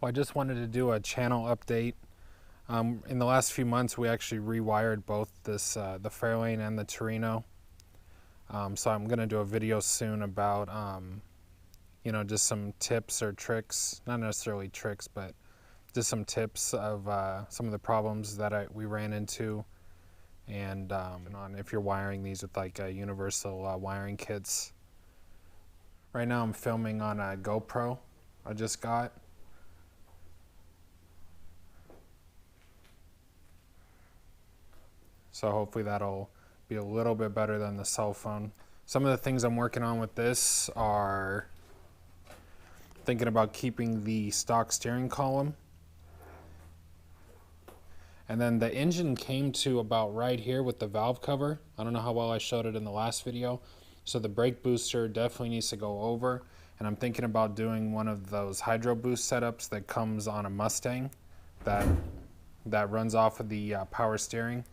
Well, I just wanted to do a channel update. In the last few months, we actually rewired both the Fairlane and the Torino. So I'm going to do a video soon about, just some tips or tricks, not necessarily tricks, but just some tips of some of the problems that we ran into, and on if you're wiring these with like universal wiring kits. Right now I'm filming on a GoPro I just got. So hopefully that'll be a little bit better than the cell phone. Some of the things I'm working on with this are thinking about keeping the stock steering column. And then the engine came to about right here with the valve cover. I don't know how well I showed it in the last video. So the brake booster definitely needs to go over. And I'm thinking about doing one of those hydro boost setups that comes on a Mustang that runs off of the power steering.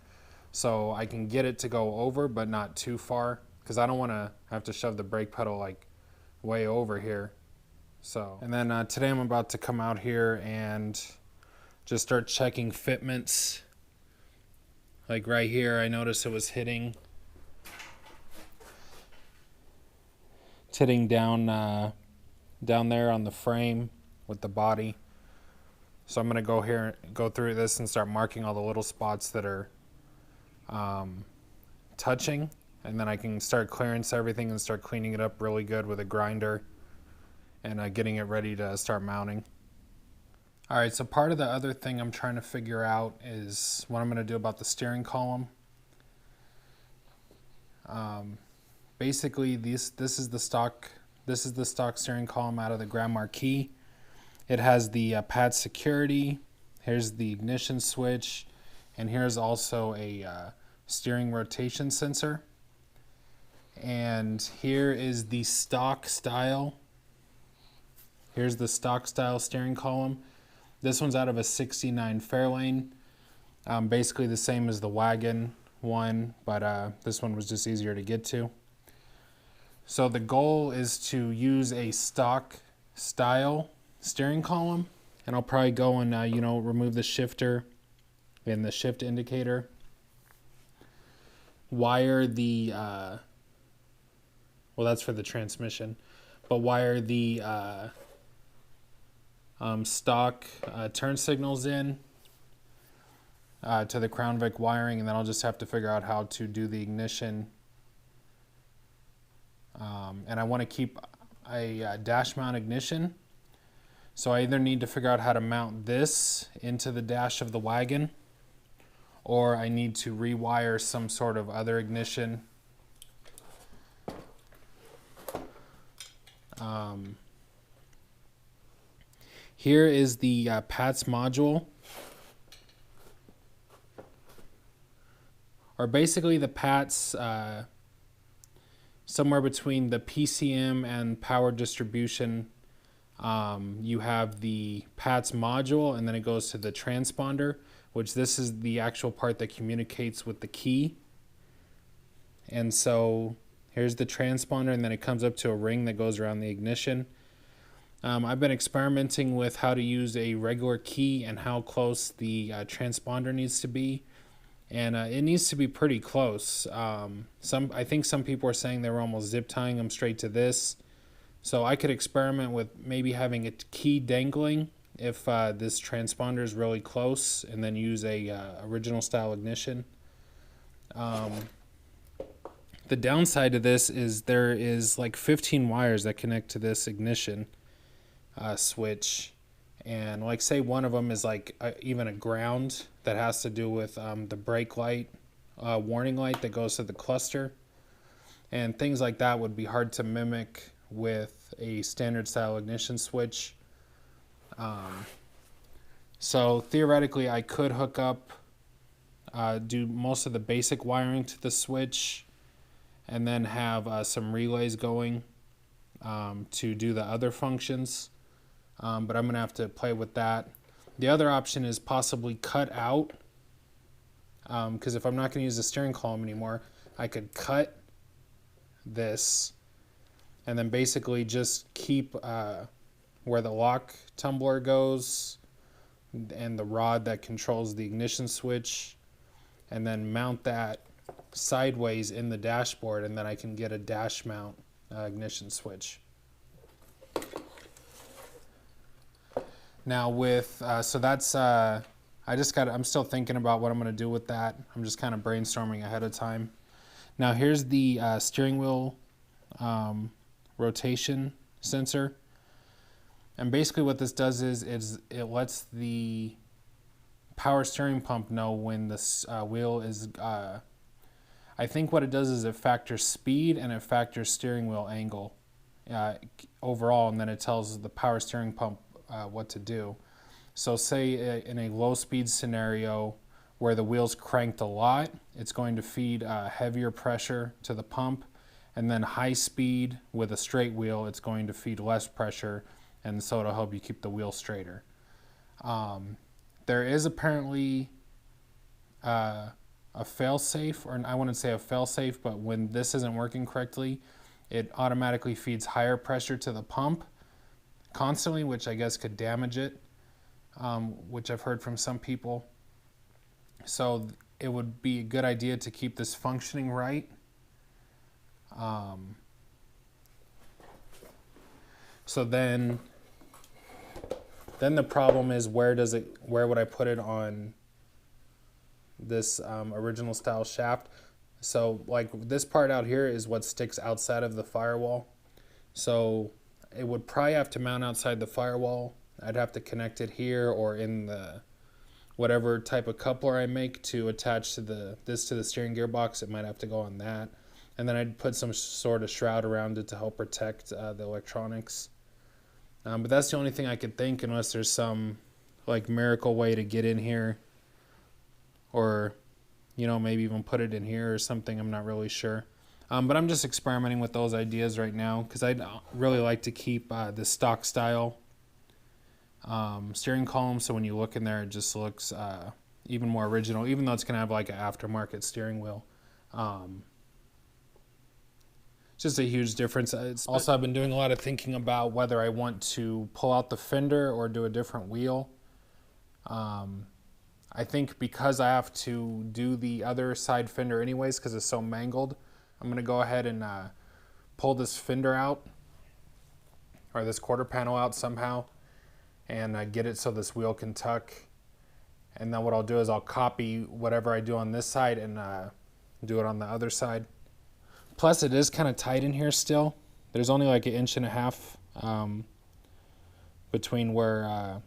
So I can get it to go over, but not too far, because I don't want to have to shove the brake pedal like way over here. So, and then today I'm about to come out here and just start checking fitments. Like right here, I noticed it was hitting down there on the frame with the body. So I'm gonna go through this and start marking all the little spots that are touching, and then I can start clearance everything and start cleaning it up really good with a grinder and getting it ready to start mounting. Alright, so part of the other thing I'm trying to figure out is what I'm going to do about the steering column. Basically this is the stock steering column out of the Grand Marquis. It has the pad security, here's the ignition switch, and here's also a steering rotation sensor. And here is the stock style. Here's the stock style steering column. This one's out of a 69 Fairlane. Basically the same as the wagon one, but this one was just easier to get to. So the goal is to use a stock style steering column, and I'll probably go and remove the shifter and the shift indicator. Wire the well, that's for the transmission, but wire the stock turn signals in to the Crown Vic wiring, and then I'll just have to figure out how to do the ignition. And I want to keep a dash mount ignition, so I either need to figure out how to mount this into the dash of the wagon, or I need to rewire some sort of other ignition. Here is the PATS module, or basically the PATS, somewhere between the PCM and power distribution. You have the PATS module, and then it goes to the transponder, which this is the actual part that communicates with the key. And so here's the transponder, and then it comes up to a ring that goes around the ignition. I've been experimenting with how to use a regular key and how close the transponder needs to be, and it needs to be pretty close. I think some people are saying they were almost zip tying them straight to this, so I could experiment with maybe having a key dangling if this transponder is really close, and then use a original style ignition. The downside to this is there is like 15 wires that connect to this ignition switch, and like say one of them is like even a ground that has to do with the brake light warning light that goes to the cluster, and things like that would be hard to mimic with a standard style ignition switch. So theoretically I could hook up, do most of the basic wiring to the switch, and then have some relays going to do the other functions. But I'm going to have to play with that. The other option is possibly cut out, because if I'm not going to use the steering column anymore, I could cut this and then basically just keep where the lock tumbler goes and the rod that controls the ignition switch, and then mount that sideways in the dashboard, and then I can get a dash mount ignition switch. Now with, so that's, I'm still thinking about what I'm going to do with that. I'm just kind of brainstorming ahead of time. Now here's the steering wheel rotation sensor. And basically what this does is it lets the power steering pump know when this wheel is, I think what it does is it factors speed and it factors steering wheel angle overall, and then it tells the power steering pump what to do. So say in a low speed scenario where the wheel's cranked a lot, it's going to feed heavier pressure to the pump, and then high speed with a straight wheel, it's going to feed less pressure, and so it'll help you keep the wheel straighter. There is apparently a fail-safe, or I wouldn't say a fail-safe, but when this isn't working correctly, it automatically feeds higher pressure to the pump constantly, which I guess could damage it, which I've heard from some people. So it would be a good idea to keep this functioning right. So then the problem is, where would I put it on this original style shaft? So like this part out here is what sticks outside of the firewall. So it would probably have to mount outside the firewall. I'd have to connect it here or in the whatever type of coupler I make to attach to this to the steering gearbox. It might have to go on that. And then I'd put some sort of shroud around it to help protect the electronics. But that's the only thing I could think, unless there's some like miracle way to get in here, or maybe even put it in here or something. I'm not really sure. But I'm just experimenting with those ideas right now because I'd really like to keep the stock style steering column, so when you look in there, it just looks even more original, even though it's going to have like an aftermarket steering wheel. It's just a huge difference. Also, I've been doing a lot of thinking about whether I want to pull out the fender or do a different wheel. I think because I have to do the other side fender anyways because it's so mangled, I'm going to go ahead and pull this fender out, or this quarter panel out somehow, and get it so this wheel can tuck. And then what I'll do is I'll copy whatever I do on this side and do it on the other side. Plus it is kind of tight in here still. There's only like 1.5 inches between where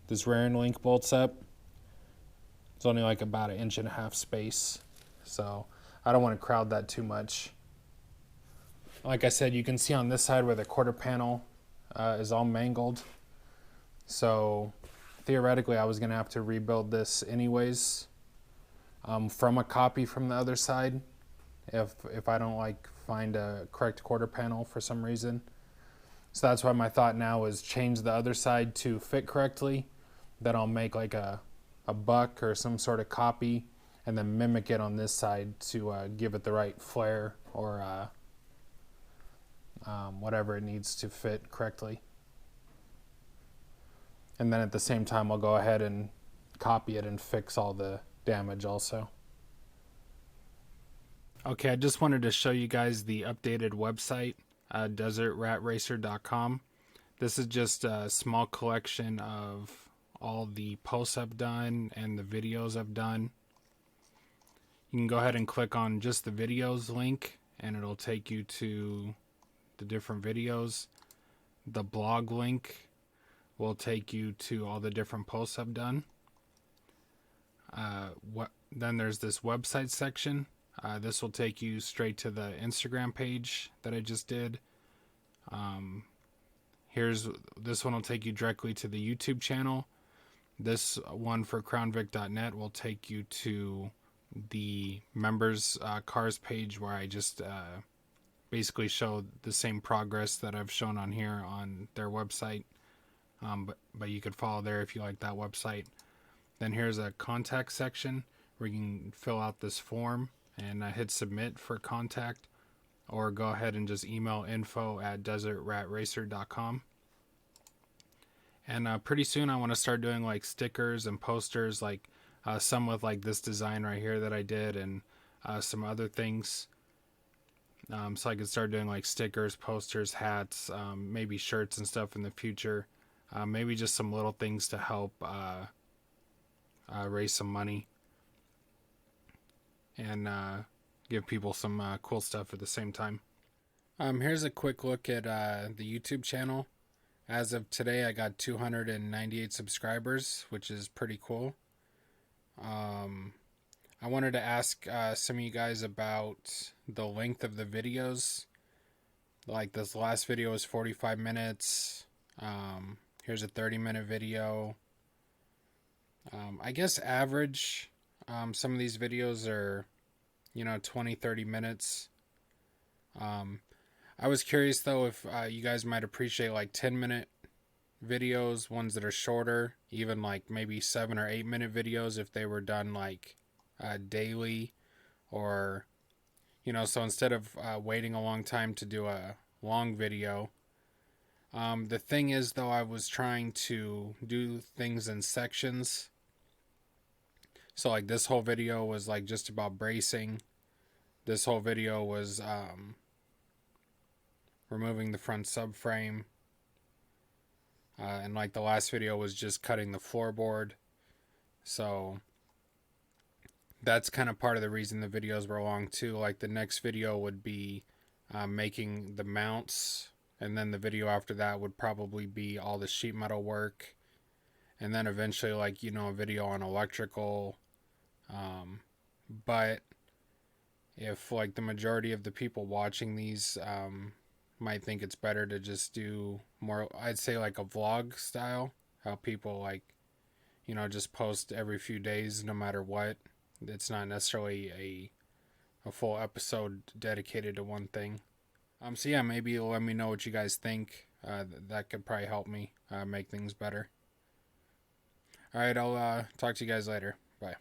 this rear end link bolts up. It's only like about 1.5 inches space. So I don't want to crowd that too much. Like I said, you can see on this side where the quarter panel is all mangled. So theoretically I was going to have to rebuild this anyways from a copy from the other side if I don't find a correct quarter panel for some reason. So that's why my thought now is change the other side to fit correctly. Then I'll make like a buck or some sort of copy and then mimic it on this side to give it the right flare or whatever it needs to fit correctly. And then at the same time, I'll go ahead and copy it and fix all the damage also. Okay, I just wanted to show you guys the updated website, desertratracer.com. This is just a small collection of all the posts I've done and the videos I've done. You can go ahead and click on just the videos link and it'll take you to the different videos. The blog link will take you to all the different posts I've done. Then there's this website section. This will take you straight to the Instagram page that I just did. This one will take you directly to the YouTube channel. This one for crownvic.net will take you to the members cars page, where I just basically show the same progress that I've shown on here on their website. But you could follow there if you like that website. Then here's a contact section where you can fill out this form and hit submit for contact, or go ahead and just email info@desertratracer.com. And pretty soon I want to start doing like stickers and posters, like some with like this design right here that I did, and some other things. So I could start doing like stickers, posters, hats, maybe shirts and stuff in the future. Maybe just some little things to help raise some money and give people some cool stuff at the same time. Here's a quick look at the YouTube channel. As of today, I got 298 subscribers, which is pretty cool. I wanted to ask some of you guys about the length of the videos. Like this last video was 45 minutes. Here's a 30-minute video. I guess average, some of these videos are, 20, 30 minutes. I was curious though if you guys might appreciate like 10-minute videos, ones that are shorter, even like maybe 7 or 8-minute videos if they were done like daily, or so instead of waiting a long time to do a long video. The thing is though, I was trying to do things in sections. So like this whole video was like just about bracing. This whole video was removing the front subframe. And like the last video was just cutting the floorboard. So that's kind of part of the reason the videos were long too. Like the next video would be making the mounts, and then the video after that would probably be all the sheet metal work, and then eventually like a video on electrical. But if like the majority of the people watching these might think it's better to just do more, I'd say like a vlog style, how people like just post every few days no matter what. It's not necessarily a full episode dedicated to one thing. So yeah, maybe let me know what you guys think. That could probably help me make things better. All right, I'll talk to you guys later. Bye.